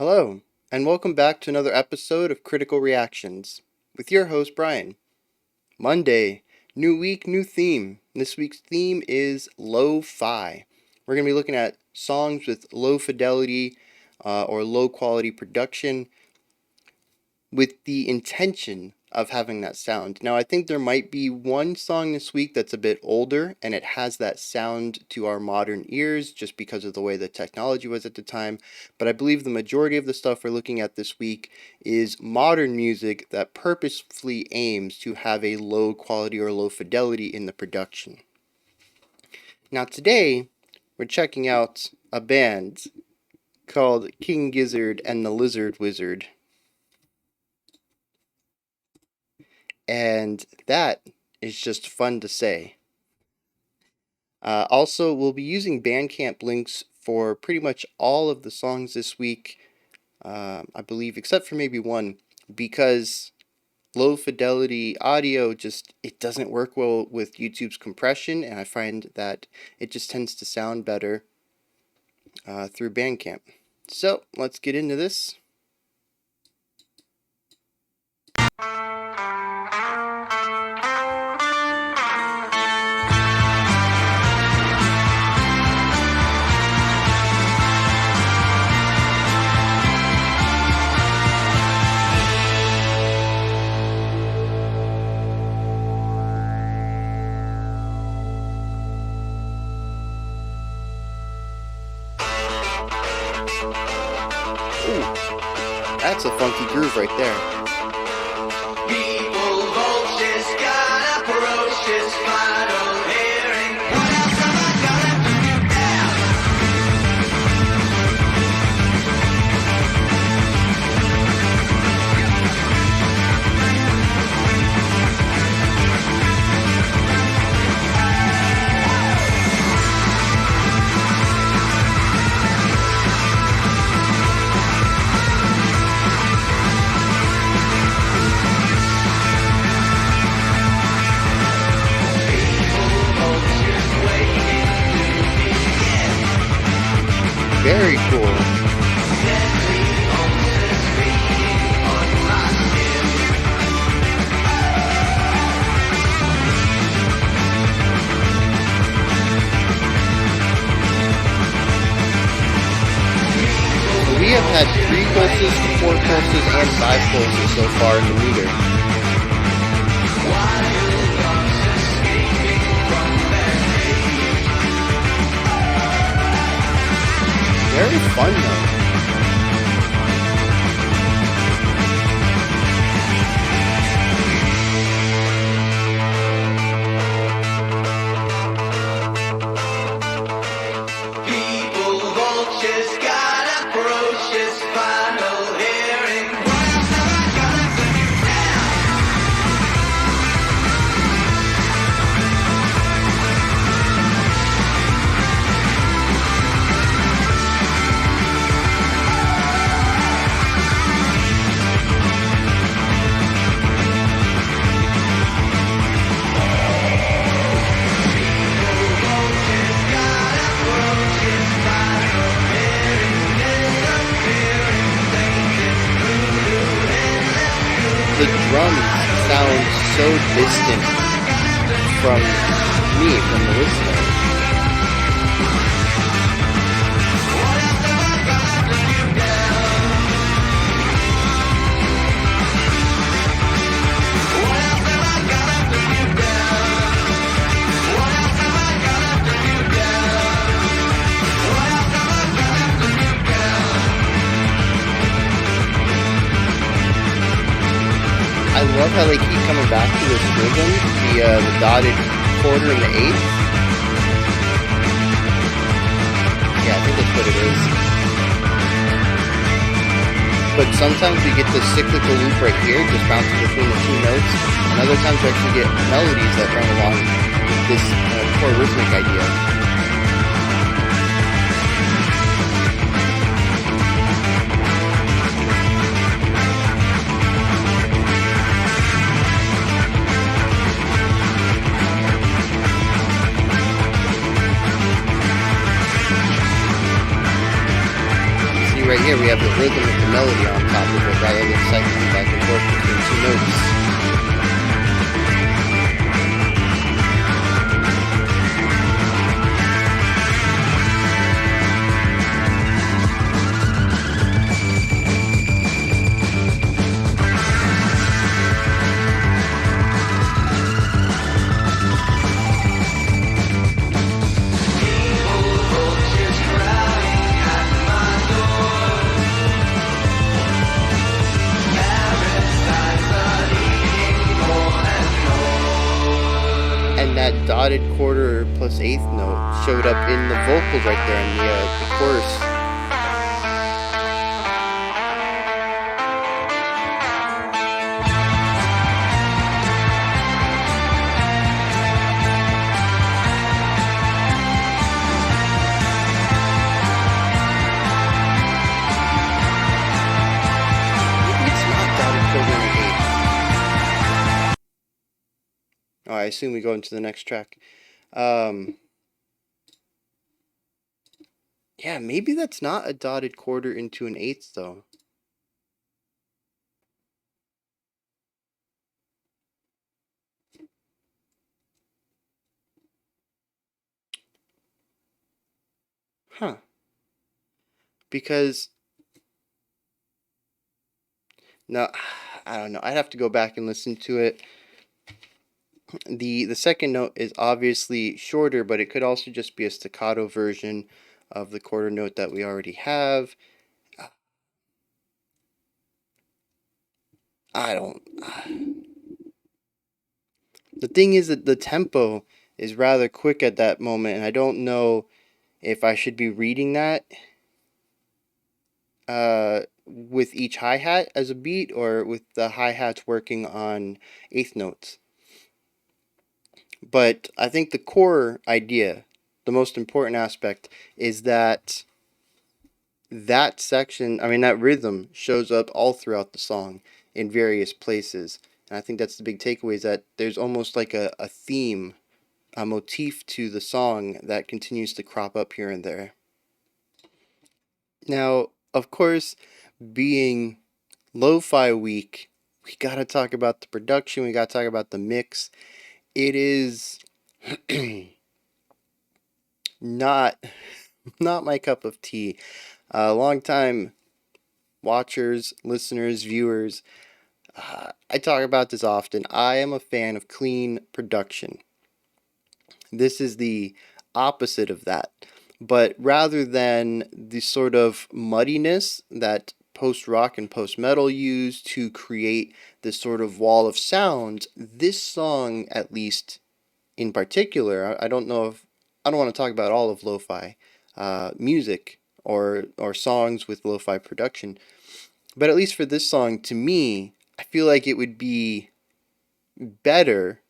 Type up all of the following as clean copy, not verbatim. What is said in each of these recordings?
Hello, and welcome back to another episode of Critical Reactions with your host, Bryan. Monday, new week, new theme. This week's theme is lo-fi. We're going to be looking at songs with low fidelity or low quality production with the intention of having that sound. Now, I think there might be one song this week that's a bit older and it has that sound to our modern ears just because of the way the technology was at the time, but I believe the majority of the stuff we're looking at this week is modern music that purposefully aims to have a low quality or low fidelity in the production. Now today, we're checking out a band called King Gizzard and the Lizard Wizard. And that is just fun to say. Also, we'll be using Bandcamp links for pretty much all of the songs this week, I believe, except for maybe one, because low fidelity audio it doesn't work well with YouTube's compression, and I find that it just tends to sound better through Bandcamp. So, let's get into this. That's a funky groove right there. People, vultures, gotta approach this final hearing. What else have I gotta do now? Very cool. We have had 3 pulses, 4 pulses, and 5 pulses so far in the meter. Very fun though. People, vultures, gotta approach this final hearing. What else have I gotta do now? The drums sound so distant from me, from the listener. I love how they keep coming back to this rhythm, the dotted quarter and the eighth. Yeah, I think that's what it is. But sometimes we get this cyclical loop right here, just bouncing between the 2 notes, and other times we actually get melodies that run along with this core rhythmic idea. right here we have the rhythm of the melody on top of it rather than cycling back and forth between two notes. Vultures crowding at my door. Parasites are eating more and more. And that dotted quarter plus eighth note showed up in the vocals right there in the chorus. Maybe it's not dotted quarter and an eighth. Oh, I assume we go into the next track. Yeah, maybe that's not a dotted quarter into an eighth though. Huh. Because no, I don't know. I'd have to go back and listen to it. The second note is obviously shorter, but it could also just be a staccato version of the quarter note that we already have. I don't. The thing is that the tempo is rather quick at that moment, and I don't know if I should be reading that with each hi-hat as a beat or with the hi-hats working on eighth notes. But I think the core idea, the most important aspect, is that that section, that rhythm shows up all throughout the song in various places. And I think that's the big takeaway, is that there's almost like a theme, a motif to the song that continues to crop up here and there. Now, of course, being lo-fi week, we gotta talk about the production, we gotta talk about the mix. It is not my cup of tea. Long time watchers, listeners, viewers, I talk about this often. I am a fan of clean production. This is the opposite of that. But rather than the sort of muddiness that post rock and post metal use to create this sort of wall of sound, this song, at least in particular, I don't know if I don't want to talk about all of lo-fi music or songs with lo-fi production, but at least for this song, to me, I feel like it would be better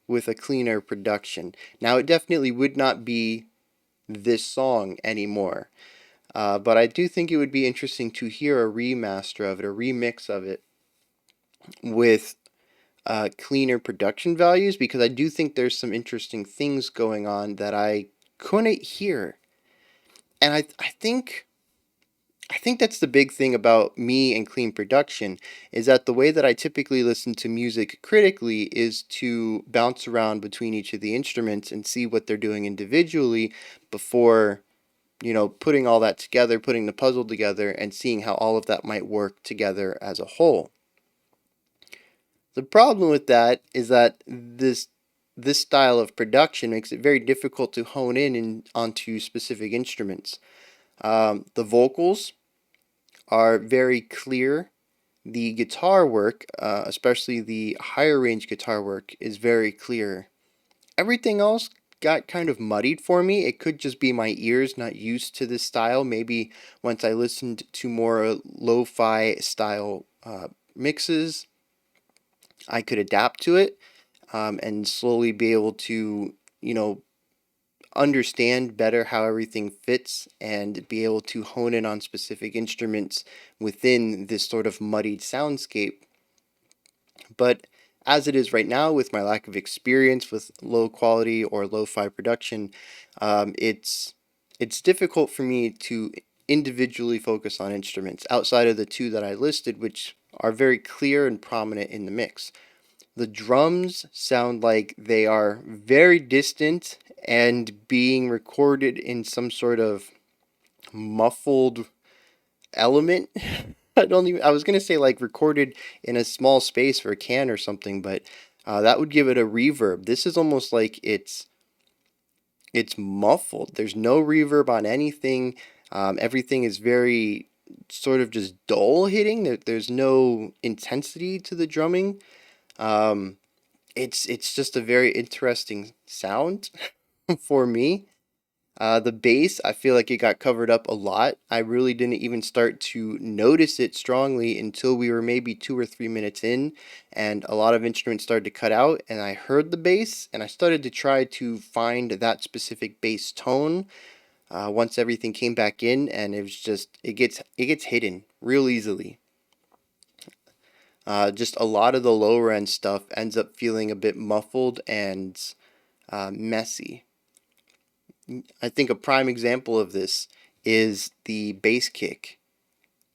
with a cleaner production. Now, it definitely would not be this song anymore, but I do think it would be interesting to hear a remaster of it, a remix of it, with cleaner production values, because I do think there's some interesting things going on that I couldn't hear. And I think that's the big thing about me and clean production, is that the way that I typically listen to music critically is to bounce around between each of the instruments and see what they're doing individually before, putting all that together, putting the puzzle together, and seeing how all of that might work together as a whole. The problem with that is that this style of production makes it very difficult to hone in onto specific instruments. The vocals are very clear. The guitar work, especially the higher range guitar work, is very clear. Everything else got kind of muddied for me. It could just be my ears not used to this style. Maybe once I listened to more lo-fi style mixes, I could adapt to it and slowly be able to, understand better how everything fits and be able to hone in on specific instruments within this sort of muddied soundscape. But as it is right now, with my lack of experience with low quality or lo-fi production, it's difficult for me to individually focus on instruments outside of the two that I listed, which are very clear and prominent in the mix. The drums sound like they are very distant and being recorded in some sort of muffled element. I was gonna say like recorded in a small space or a can or something, but that would give it a reverb. This is almost like it's muffled. There's no reverb on anything. Everything is very sort of just dull hitting. There's no intensity to the drumming. Um, it's just a very interesting sound for me. The bass, I feel like it got covered up a lot. I really didn't even start to notice it strongly until we were maybe 2 or 3 minutes in, and a lot of instruments started to cut out, and I heard the bass, and I started to try to find that specific bass tone. Once everything came back in, and it was just it gets hidden real easily. Just a lot of the lower end stuff ends up feeling a bit muffled and messy. I think a prime example of this is the bass kick.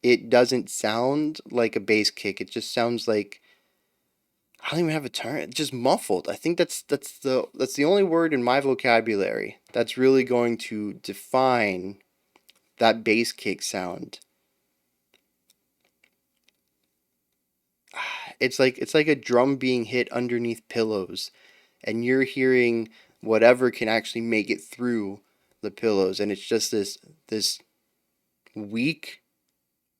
It doesn't sound like a bass kick. It just sounds like I don't even have a term. It's just muffled. I think that's the only word in my vocabulary that's really going to define that bass kick sound. It's like a drum being hit underneath pillows, and you're hearing whatever can actually make it through the pillows, and it's just this weak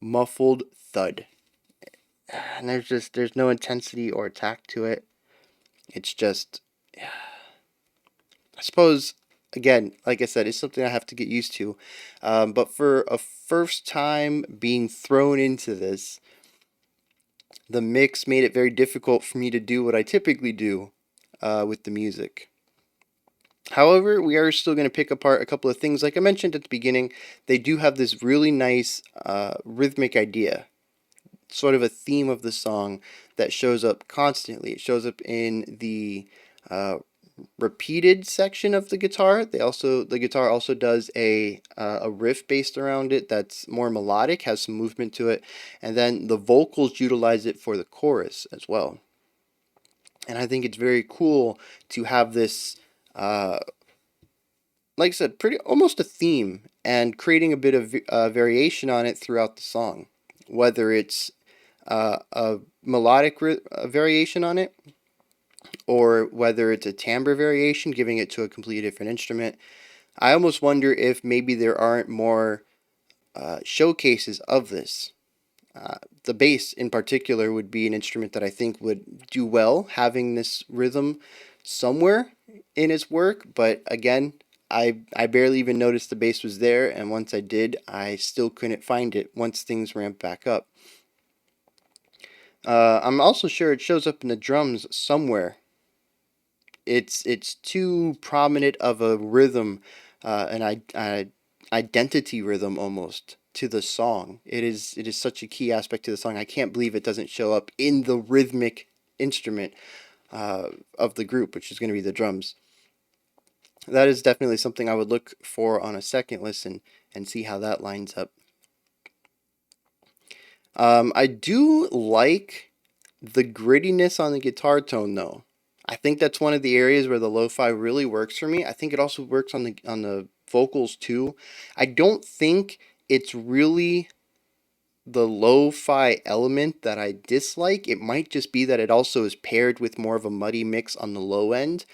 muffled thud. And there's no intensity or attack to it. It's just I suppose again, like I said, it's something I have to get used to. But for a first time being thrown into this, the mix made it very difficult for me to do what I typically do with the music. However, we are still going to pick apart a couple of things. Like I mentioned at the beginning, they do have this really nice rhythmic idea, sort of a theme of the song that shows up constantly. It shows up in the uh, repeated section of the guitar. The guitar also does a riff based around it that's more melodic, has some movement to it, and then the vocals utilize it for the chorus as well. And I think it's very cool to have this, uh, like I said, pretty almost a theme and creating a bit of variation on it throughout the song, whether it's a melodic variation on it, or whether it's a timbre variation, giving it to a completely different instrument. I almost wonder if maybe there aren't more showcases of this. The bass, in particular, would be an instrument that I think would do well having this rhythm somewhere in its work. But again, I barely even noticed the bass was there, and once I did, I still couldn't find it once things ramped back up. I'm also sure it shows up in the drums somewhere. It's too prominent of a rhythm, an identity rhythm almost to the song. It is such a key aspect to the song. I can't believe it doesn't show up in the rhythmic instrument of the group, which is going to be the drums. That is definitely something I would look for on a second listen and see how that lines up. I do like the grittiness on the guitar tone though. I think that's one of the areas where the lo-fi really works for me. I think it also works on the vocals too. I don't think it's really the lo-fi element that I dislike. It might just be that it also is paired with more of a muddy mix on the low end,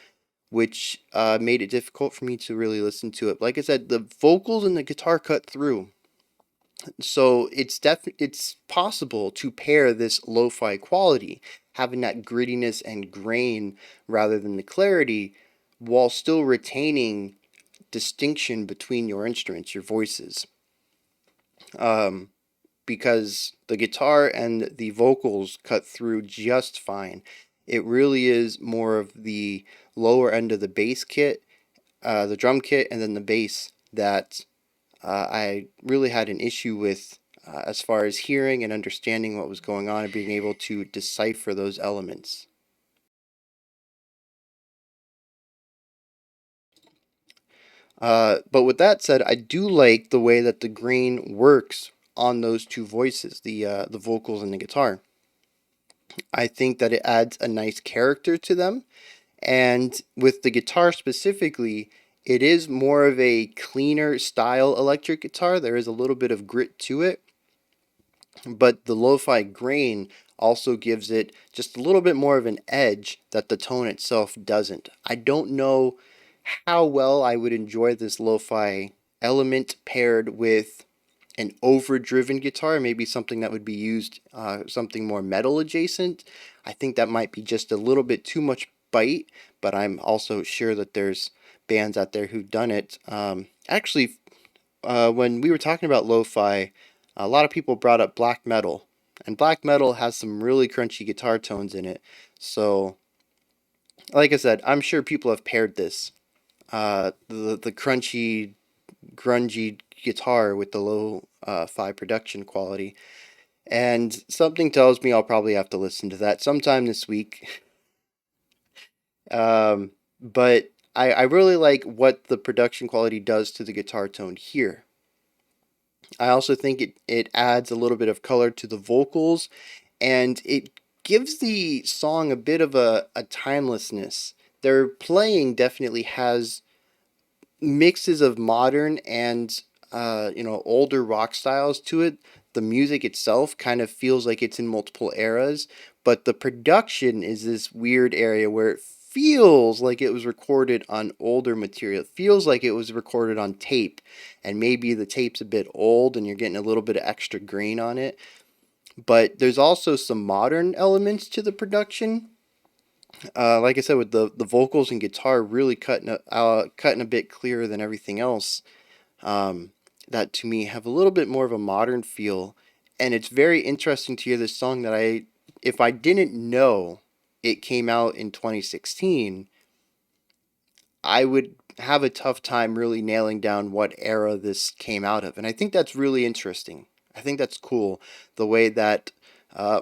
which made it difficult for me to really listen to it. Like I said, the vocals and the guitar cut through. So it's possible to pair this lo-fi quality, having that grittiness and grain rather than the clarity, while still retaining distinction between your instruments, your voices. Um, because the guitar and the vocals cut through just fine. It really is more of the lower end of the bass kit, the drum kit, and then the bass that I really had an issue with as far as hearing and understanding what was going on and being able to decipher those elements. But with that said, I do like the way that the grain works on those two voices, the vocals and the guitar. I think that it adds a nice character to them. And with the guitar specifically, it is more of a cleaner style electric guitar. There is a little bit of grit to it, but the lo-fi grain also gives it just a little bit more of an edge that the tone itself doesn't. I don't know how well I would enjoy this lo-fi element paired with an overdriven guitar, maybe something that would be used, something more metal adjacent. I think that might be just a little bit too much bite, but I'm also sure that there's bands out there who've done it. Actually, when we were talking about lo-fi, a lot of people brought up black metal, and black metal has some really crunchy guitar tones in it. So, like I said, I'm sure people have paired this, the crunchy, grungy guitar with the low fi production quality. And something tells me I'll probably have to listen to that sometime this week. But I really like what the production quality does to the guitar tone here. I also think it adds a little bit of color to the vocals, and it gives the song a bit of a timelessness. Their playing definitely has mixes of modern and older rock styles to it. The music itself kind of feels like it's in multiple eras, but the production is this weird area where it feels like it was recorded on older material. It feels like it was recorded on tape, and maybe the tape's a bit old and you're getting a little bit of extra grain on it. But there's also some modern elements to the production, like I said, with the vocals and guitar really cutting a bit clearer than everything else. That to me have a little bit more of a modern feel, and it's very interesting to hear this song that if I didn't know it came out in 2016, I would have a tough time really nailing down what era this came out of, and I think that's really interesting. I think that's cool the way that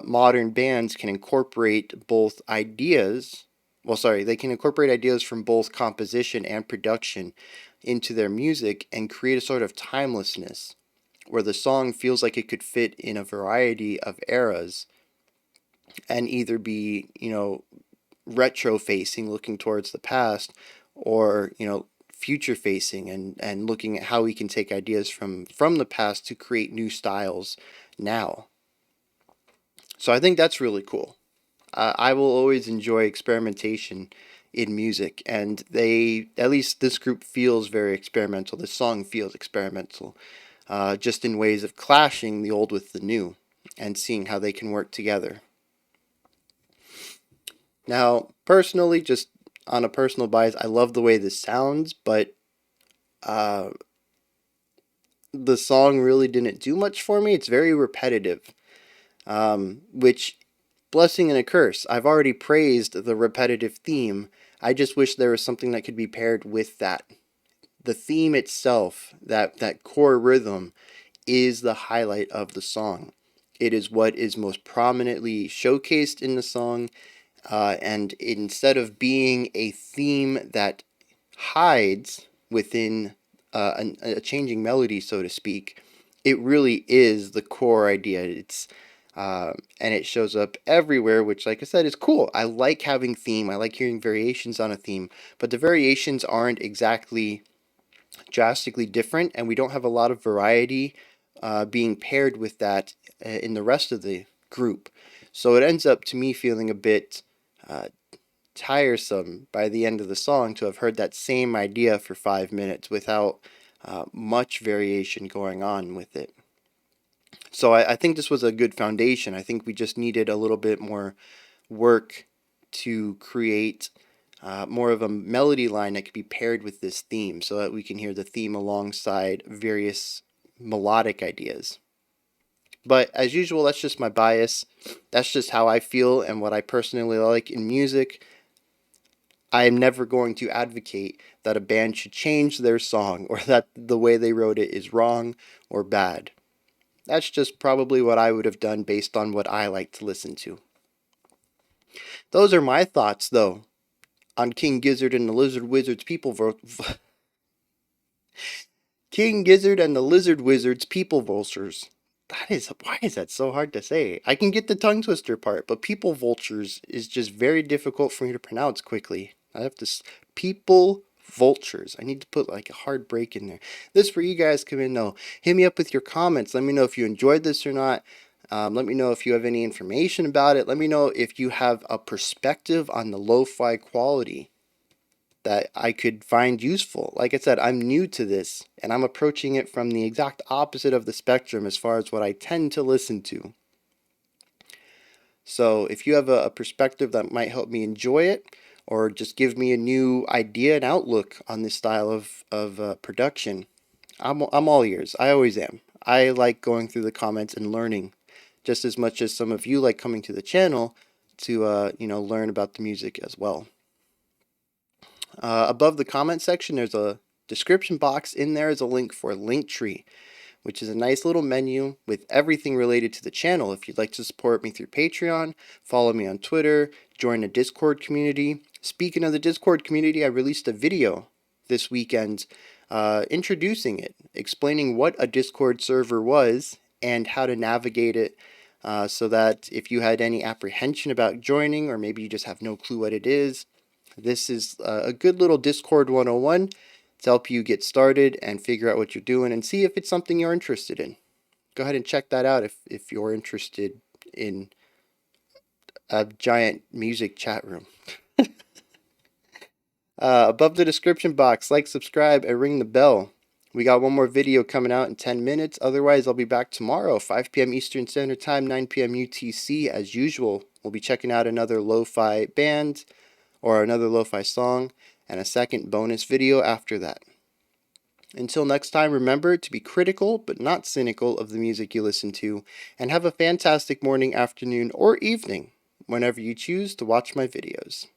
modern bands can incorporate both ideas. Well, sorry, they can incorporate ideas from both composition and production into their music and create a sort of timelessness where the song feels like it could fit in a variety of eras and either be, retro facing, looking towards the past, or, future facing and looking at how we can take ideas from the past to create new styles now. So I think that's really cool. I will always enjoy experimentation in music, and at least this group feels very experimental. This song feels experimental, just in ways of clashing the old with the new and seeing how they can work together. Now, personally, just on a personal bias, I love the way this sounds, but uh, the song really didn't do much for me. It's very repetitive, which blessing and a curse. I've already praised the repetitive theme. I just wish there was something that could be paired with that. The theme itself, that core rhythm, is the highlight of the song. It is what is most prominently showcased in the song, and instead of being a theme that hides within a changing melody, so to speak, it really is the core idea. And it shows up everywhere, which, like I said, is cool. I like having theme. I like hearing variations on a theme, but the variations aren't exactly drastically different, and we don't have a lot of variety being paired with that in the rest of the group. So it ends up to me feeling a bit uh, tiresome by the end of the song to have heard that same idea for 5 minutes without much variation going on with it. So I think this was a good foundation. I think we just needed a little bit more work to create more of a melody line that could be paired with this theme so that we can hear the theme alongside various melodic ideas. But as usual, that's just my bias. That's just how I feel and what I personally like in music. I am never going to advocate that a band should change their song or that the way they wrote it is wrong or bad. That's just probably what I would have done based on what I like to listen to. Those are my thoughts, though, on King Gizzard and the Lizard Wizard's People King Gizzard and the Lizard Wizard's People Vultures. Why is that so hard to say? I can get the tongue twister part, but People Vultures is just very difficult for me to pronounce quickly. I have to, People Vultures. I need to put like a hard break in there. This where you guys come in though. Hit me up with your comments. Let me know if you enjoyed this or not. Let me know if you have any information about it. Let me know if you have a perspective on the lo-fi quality that I could find useful. Like I said, I'm new to this, and I'm approaching it from the exact opposite of the spectrum as far as what I tend to listen to. So if you have a perspective that might help me enjoy it, or just give me a new idea and outlook on this style of production, I'm all ears. I always am. I like going through the comments and learning just as much as some of you like coming to the channel to learn about the music as well. Above the comment section, there's a description box. In there is a link for Linktree, which is a nice little menu with everything related to the channel. If you'd like to support me through Patreon, follow me on Twitter, join the Discord community. Speaking of the Discord community, I released a video this weekend introducing it, explaining what a Discord server was and how to navigate it, so that if you had any apprehension about joining, or maybe you just have no clue what it is, this is a good little Discord 101 to help you get started and figure out what you're doing and see if it's something you're interested in. Go ahead and check that out if you're interested in a giant music chat room. Above the description box, like, subscribe, and ring the bell. We got one more video coming out in 10 minutes. Otherwise, I'll be back tomorrow, 5 p.m. Eastern Standard Time, 9 p.m. UTC, as usual. We'll be checking out another lo-fi band or another lo-fi song, and a second bonus video after that. Until next time, remember to be critical but not cynical of the music you listen to, and have a fantastic morning, afternoon, or evening whenever you choose to watch my videos.